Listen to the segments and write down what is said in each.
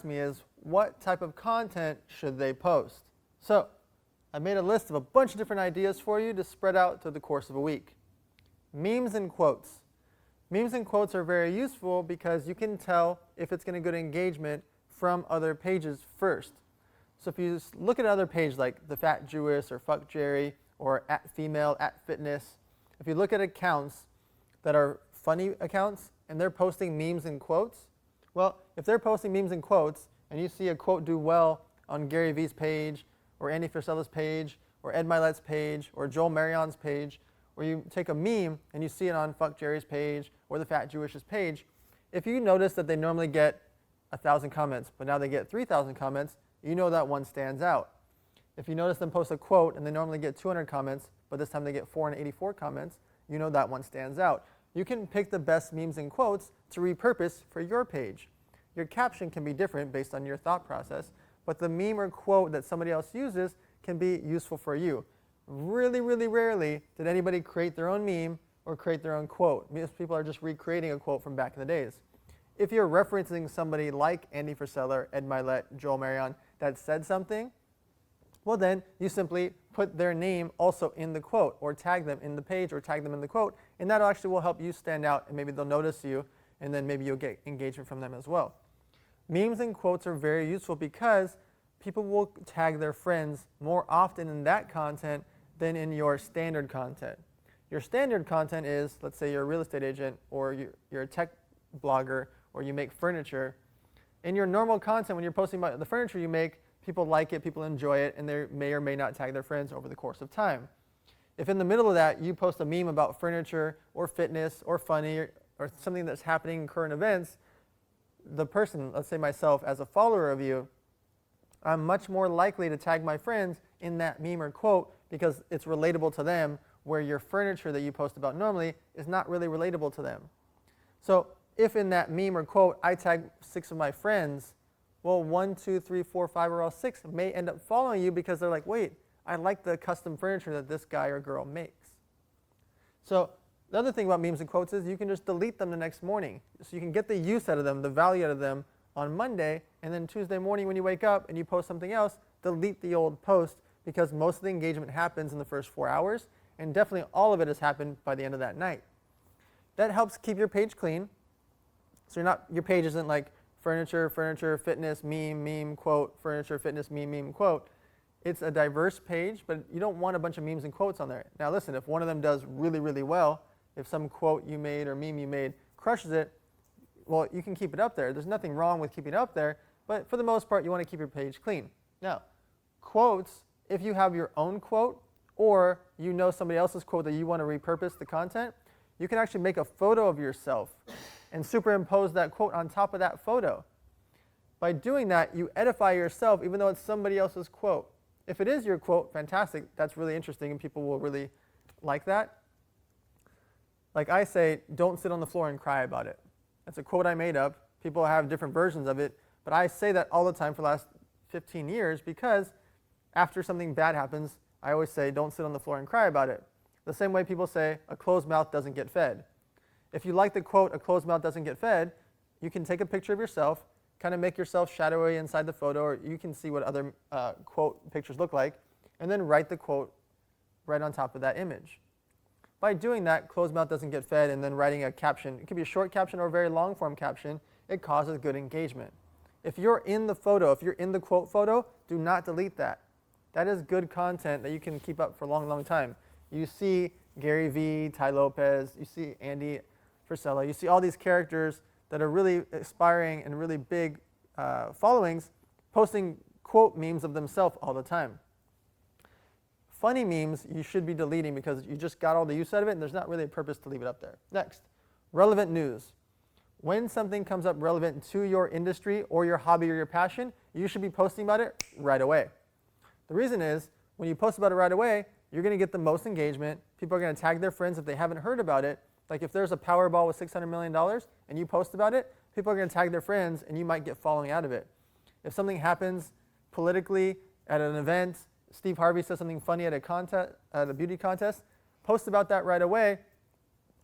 me is, what type of content should they post? So I made a list of a bunch of different ideas for you to spread out through the course of a week. Memes and quotes. Memes and quotes are very useful because you can tell if it's going to get engagement from other pages first. So if you look at other pages like The Fat Jewess or Fuck Jerry or @female, @fitness, if you look at accounts that are funny accounts and they're posting memes and quotes, well, if they're posting memes and quotes and you see a quote do well on Gary Vee's page or Andy Frisella's page or Ed Milet's page or Joel Marion's page, or you take a meme and you see it on Fuck Jerry's page or The Fat Jewish's page, if you notice that they normally get 1,000 comments, but now they get 3,000 comments, you know that one stands out. If you notice them post a quote and they normally get 200 comments, but this time they get 484 comments, you know that one stands out. You can pick the best memes and quotes to repurpose for your page. Your caption can be different based on your thought process, but the meme or quote that somebody else uses can be useful for you. Really, really rarely did anybody create their own meme or create their own quote. Most people are just recreating a quote from back in the days. If you're referencing somebody like Andy Frisella, Ed Milet, Joel Marion that said something, well then you simply put their name also in the quote or tag them in the page or tag them in the quote, and that actually will help you stand out and maybe they'll notice you and then maybe you'll get engagement from them as well. Memes and quotes are very useful because people will tag their friends more often in that content than in your standard content. Your standard content is, let's say you're a real estate agent or you're a tech blogger or you make furniture. In your normal content, when you're posting about the furniture you make, people like it, people enjoy it, and they may or may not tag their friends over the course of time. If in the middle of that you post a meme about furniture or fitness or funny or something that's happening in current events, the person, let's say myself as a follower of you, I'm much more likely to tag my friends in that meme or quote because it's relatable to them, where your furniture that you post about normally is not really relatable to them. So if in that meme or quote I tag 6 of my friends, well, 1, 2, 3, 4, 5, or all 6 may end up following you because they're like, wait, I like the custom furniture that this guy or girl makes. So the other thing about memes and quotes is you can just delete them the next morning. So you can get the use out of them, the value out of them on Monday, and then Tuesday morning when you wake up and you post something else, delete the old post because most of the engagement happens in the first 4 hours, and definitely all of it has happened by the end of that night. That helps keep your page clean. So your page isn't like furniture, furniture, fitness, meme, meme, quote, furniture, fitness, meme, meme, quote. It's a diverse page, but you don't want a bunch of memes and quotes on there. Now listen, if one of them does really, really well, if some quote you made or meme you made crushes it, well, you can keep it up there. There's nothing wrong with keeping it up there, but for the most part, you want to keep your page clean. Now, quotes, if you have your own quote or you know somebody else's quote that you want to repurpose the content, you can actually make a photo of yourself and superimpose that quote on top of that photo. By doing that, you edify yourself even though it's somebody else's quote. If it is your quote, fantastic, that's really interesting and people will really like that. Like I say, don't sit on the floor and cry about it. That's a quote I made up. People have different versions of it, but I say that all the time for the last 15 years because after something bad happens, I always say, don't sit on the floor and cry about it. The same way people say, a closed mouth doesn't get fed. If you like the quote, a closed mouth doesn't get fed, you can take a picture of yourself, kind of make yourself shadowy inside the photo, or you can see what other quote pictures look like, and then write the quote right on top of that image. By doing that, closed mouth doesn't get fed, and then writing a caption, it could be a short caption or a very long form caption, it causes good engagement. If you're in the photo, if you're in the quote photo, do not delete that. That is good content that you can keep up for a long, long time. You see Gary Vee, Ty Lopez, you see Andy Frisella, you see all these characters that are really aspiring and really big followings posting quote memes of themselves all the time. Funny memes you should be deleting because you just got all the use out of it and there's not really a purpose to leave it up there. Next, relevant news. When something comes up relevant to your industry or your hobby or your passion, you should be posting about it right away. The reason is, when you post about it right away, you're going to get the most engagement. People are going to tag their friends if they haven't heard about it. Like if there's a Powerball with $600 million and you post about it, people are going to tag their friends and you might get following out of it. If something happens politically at an event, Steve Harvey says something funny at a beauty contest, post about that right away,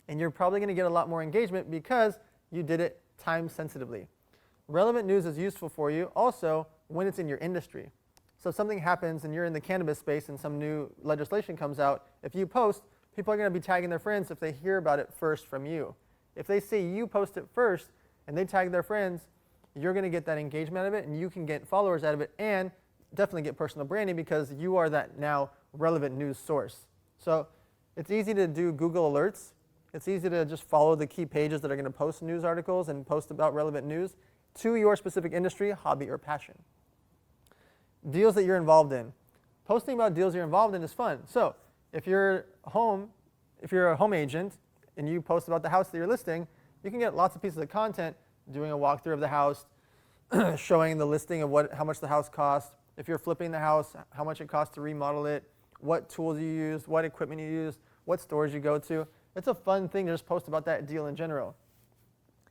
and you're probably going to get a lot more engagement because you did it time sensitively. relevant news is useful for you also when it's in your industry. So if something happens and you're in the cannabis space and some new legislation comes out, if you post, people are going to be tagging their friends if they hear about it first from you. If they see you post it first and they tag their friends, you're going to get that engagement out of it, and you can get followers out of it, and definitely get personal branding because you are that now relevant news source. So it's easy to do Google alerts. It's easy to just follow the key pages that are going to post news articles and post about relevant news to your specific industry, hobby, or passion. Deals that you're involved in. Posting about deals you're involved in is fun. So if you're a home agent and you post about the house that you're listing, you can get lots of pieces of content doing a walkthrough of the house, showing the listing of how much the house costs. If you're flipping the house, how much it costs to remodel it, what tools you use, what equipment you use, what stores you go to. It's a fun thing to just post about that deal in general.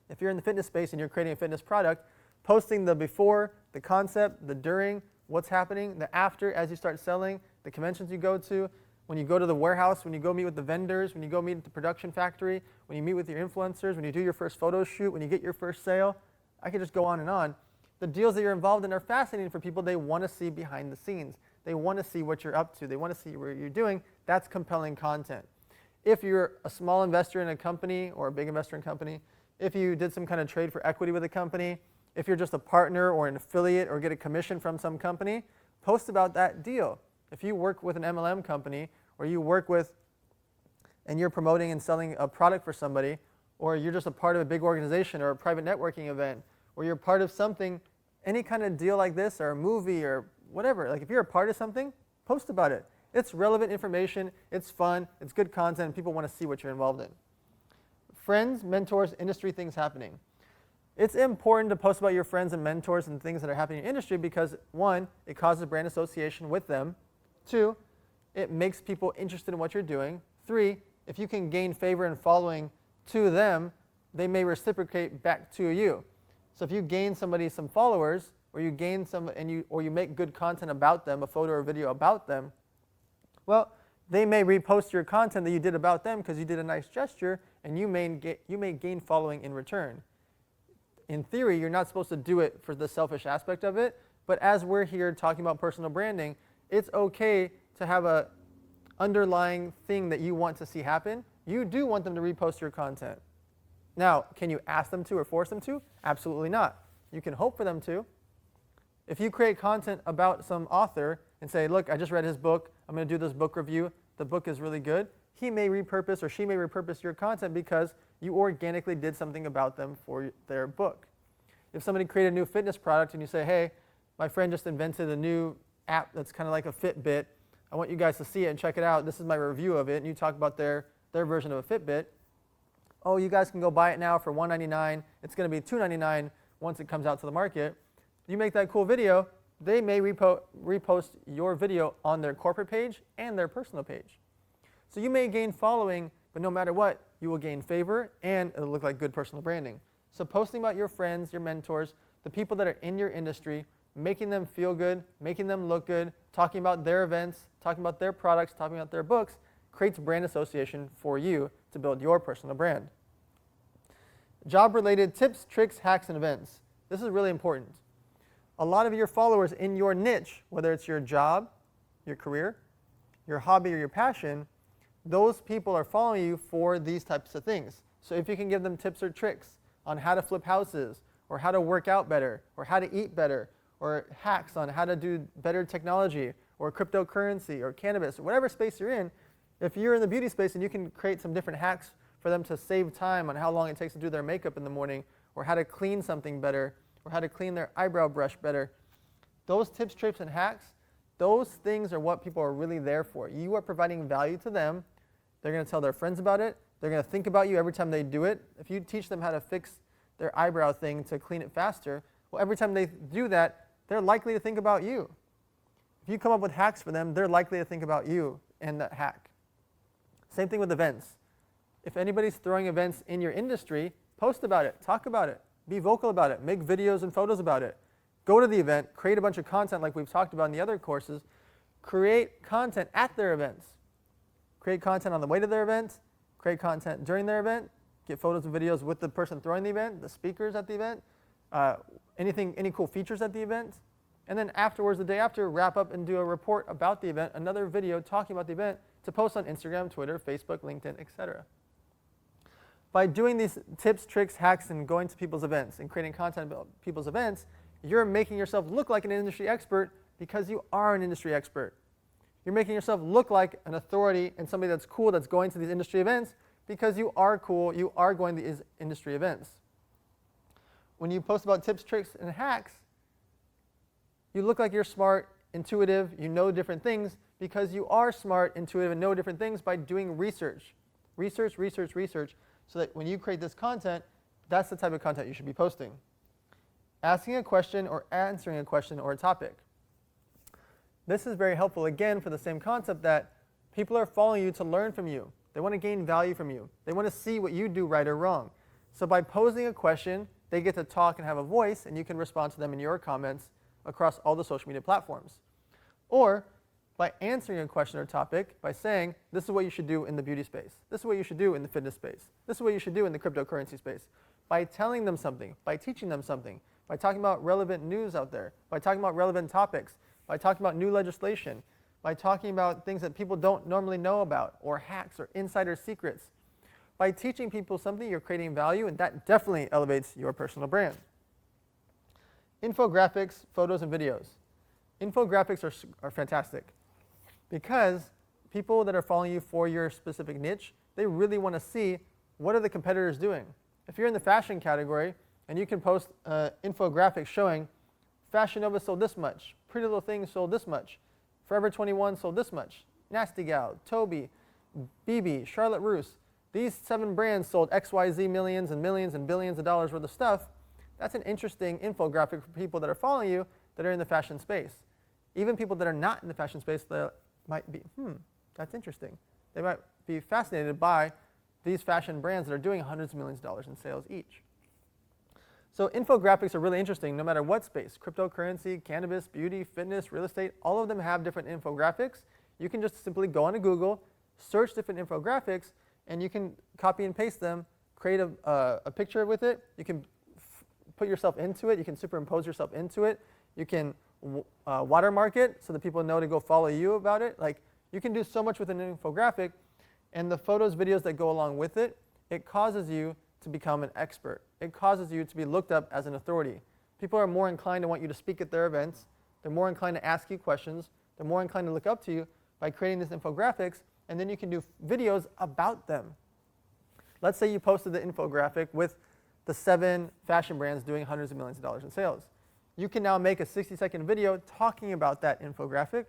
If you're in the fitness space and you're creating a fitness product, posting the before, the concept, the during, what's happening, the after as you start selling, the conventions you go to, when you go to the warehouse, when you go meet with the vendors, when you go meet at the production factory, when you meet with your influencers, when you do your first photo shoot, when you get your first sale. I could just go on and on. The deals that you're involved in are fascinating for people. They want to see behind the scenes. They want to see what you're up to. They want to see what you're doing. That's compelling content. If you're a small investor in a company or a big investor in a company, if you did some kind of trade for equity with a company, if you're just a partner or an affiliate or get a commission from some company, post about that deal. If you work with an MLM company, or you work with and you're promoting and selling a product for somebody, or you're just a part of a big organization or a private networking event, or you're part of something, any kind of deal like this or a movie or whatever, like if you're a part of something, post about it. It's relevant information, it's fun, it's good content, and people want to see what you're involved in. Friends, mentors, industry things happening. It's important to post about your friends and mentors and things that are happening in your industry because, one, it causes brand association with them. Two, it makes people interested in what you're doing. Three, if you can gain favor and following to them, they may reciprocate back to you. So if you gain somebody some followers, or you gain some or you make good content about them, a photo or video about them, well, they may repost your content that you did about them because you did a nice gesture, and you may gain following in return. In theory, you're not supposed to do it for the selfish aspect of it, but as we're here talking about personal branding, it's okay to have a underlying thing that you want to see happen. You do want them to repost your content. Now, can you ask them to or force them to? Absolutely not. You can hope for them to. If you create content about some author and say, look, I just read his book, I'm going to do this book review, the book is really good, he may repurpose or she may repurpose your content because you organically did something about them for their book. If somebody created a new fitness product and you say, hey, my friend just invented a new app that's kind of like a Fitbit, I want you guys to see it and check it out, this is my review of it, and you talk about their version of a Fitbit, oh, you guys can go buy it now for $199, it's going to be $299 once it comes out to the market. You make that cool video, they may repost your video on their corporate page and their personal page. So you may gain following, but no matter what, you will gain favor and it'll look like good personal branding. So posting about your friends, your mentors, the people that are in your industry, making them feel good, making them look good, talking about their events, talking about their products, talking about their books, creates brand association for you to build your personal brand. Job-related tips, tricks, hacks, and events. This is really important. A lot of your followers in your niche, whether it's your job, your career, your hobby, or your passion, those people are following you for these types of things. So if you can give them tips or tricks on how to flip houses, or how to work out better, or how to eat better, or hacks on how to do better technology, or cryptocurrency, or cannabis, or whatever space you're in, if you're in the beauty space and you can create some different hacks for them to save time on how long it takes to do their makeup in the morning, or how to clean something better, or how to clean their eyebrow brush better, those tips, tricks, and hacks, those things are what people are really there for. You are providing value to them. They're going to tell their friends about it. They're going to think about you every time they do it. If you teach them how to fix their eyebrow thing to clean it faster, well, every time they do that, they're likely to think about you. If you come up with hacks for them, they're likely to think about you and that hack. Same thing with events. If anybody's throwing events in your industry, post about it, talk about it, be vocal about it, make videos and photos about it. Go to the event, create a bunch of content like we've talked about in the other courses. Create content at their events. Create content on the way to their event, create content during their event, get photos and videos with the person throwing the event, the speakers at the event. any cool features at the event. And then afterwards, the day after, wrap up and do a report about the event, another video talking about the event to post on Instagram, Twitter, Facebook, LinkedIn, etc. By doing these tips, tricks, hacks, and going to people's events and creating content about people's events, you're making yourself look like an industry expert because you are an industry expert. You're making yourself look like an authority and somebody that's cool that's going to these industry events because you are cool, you are going to these industry events. When you post about tips, tricks, and hacks, you look like you're smart, intuitive, you know different things because you are smart, intuitive, and know different things by doing research. Research, research, research, so that when you create this content, that's the type of content you should be posting. Asking a question or answering a question or a topic. This is very helpful, again, for the same concept that people are following you to learn from you. They want to gain value from you. They want to see what you do right or wrong. So by posing a question, they get to talk and have a voice, and you can respond to them in your comments across all the social media platforms. Or by answering a question or topic by saying, this is what you should do in the beauty space. This is what you should do in the fitness space. This is what you should do in the cryptocurrency space. By telling them something, by teaching them something, by talking about relevant news out there, by talking about relevant topics, by talking about new legislation, by talking about things that people don't normally know about, or hacks or insider secrets. By teaching people something, you're creating value, and that definitely elevates your personal brand. Infographics, photos, and videos. Infographics are fantastic because people that are following you for your specific niche, they really want to see what are the competitors doing. If you're in the fashion category and you can post infographics showing Fashion Nova sold this much, Pretty Little Thing sold this much, Forever 21 sold this much, Nasty Gal, Toby, BB, Charlotte Russe, these 7 brands sold XYZ millions and millions and billions of dollars worth of stuff. That's an interesting infographic for people that are following you that are in the fashion space. Even people that are not in the fashion space that might be, that's interesting. They might be fascinated by these fashion brands that are doing hundreds of millions of dollars in sales each. So infographics are really interesting no matter what space. Cryptocurrency, cannabis, beauty, fitness, real estate, all of them have different infographics. You can just simply go onto Google, search different infographics, and you can copy and paste them, create a picture with it. You can put yourself into it. You can superimpose yourself into it. You can watermark it so that people know to go follow you about it. Like, you can do so much with an infographic, and the photos, videos that go along with it, it causes you to become an expert. It causes you to be looked up as an authority. People are more inclined to want you to speak at their events. They're more inclined to ask you questions. They're more inclined to look up to you by creating these infographics, and then you can do videos about them. Let's say you posted the infographic with the 7 fashion brands doing hundreds of millions of dollars in sales. You can now make a 60-second video talking about that infographic,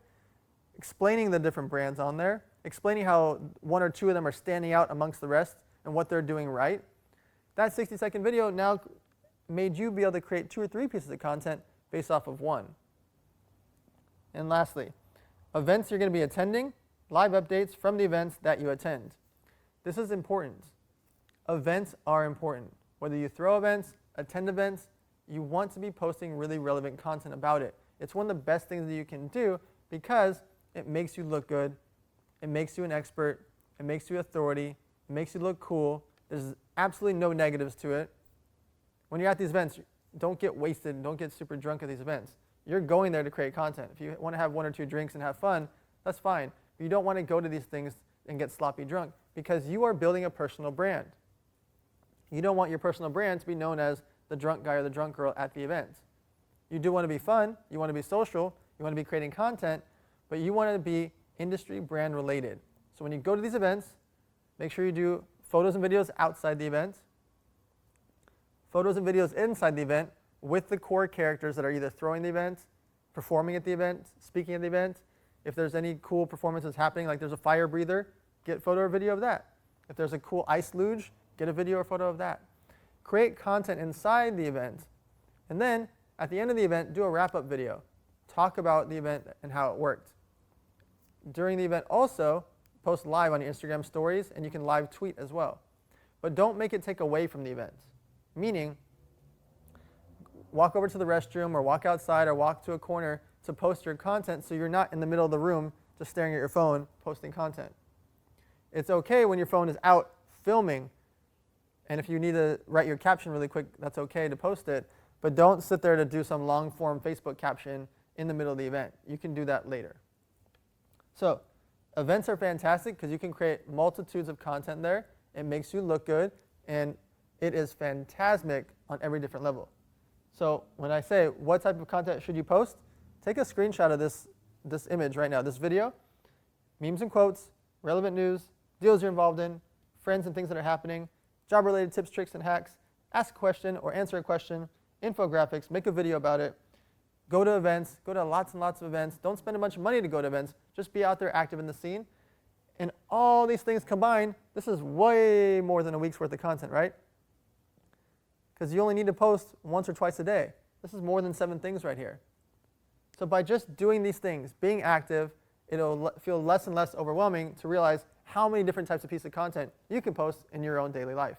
explaining the different brands on there, explaining how 1 or 2 of them are standing out amongst the rest and what they're doing right. That 60-second video now made you be able to create 2 or 3 pieces of content based off of 1. And lastly, events you're going to be attending, live updates from the events that you attend. This is important. Events are important. Whether you throw events, attend events, you want to be posting really relevant content about it. It's one of the best things that you can do because it makes you look good, it makes you an expert, it makes you authority, it makes you look cool. There's absolutely no negatives to it. When you're at these events, don't get wasted, don't get super drunk at these events. You're going there to create content. If you want to have 1 or 2 drinks and have fun, that's fine. But you don't want to go to these things and get sloppy drunk because you are building a personal brand. You don't want your personal brand to be known as the drunk guy or the drunk girl at the event. You do want to be fun, you want to be social, you want to be creating content, but you want to be industry brand related. So when you go to these events, make sure you do photos and videos outside the event, photos and videos inside the event with the core characters that are either throwing the event, performing at the event, speaking at the event. If there's any cool performances happening, like there's a fire breather, get photo or video of that. If there's a cool ice luge, get a video or photo of that. Create content inside the event, and then at the end of the event, do a wrap-up video. Talk about the event and how it worked. During the event also, post live on your Instagram stories, and you can live tweet as well. But don't make it take away from the event. Meaning, walk over to the restroom or walk outside or walk to a corner to post your content so you're not in the middle of the room just staring at your phone posting content. It's okay when your phone is out filming, and if you need to write your caption really quick, that's okay to post it. But don't sit there to do some long form Facebook caption in the middle of the event. You can do that later. So events are fantastic because you can create multitudes of content there. It makes you look good, and it is phantasmic on every different level. So when I say what type of content should you post, take a screenshot of this image right now, this video, memes and quotes, relevant news, deals you're involved in, friends and things that are happening, job-related tips, tricks, and hacks, ask a question or answer a question, infographics, make a video about it, go to events, go to lots and lots of events. Don't spend a bunch of money to go to events. Just be out there active in the scene. And all these things combined, this is way more than a week's worth of content, right? Because you only need to post once or twice a day. This is more than 7 things right here. So by just doing these things, being active, it'll feel less and less overwhelming to realize how many different types of pieces of content you can post in your own daily life.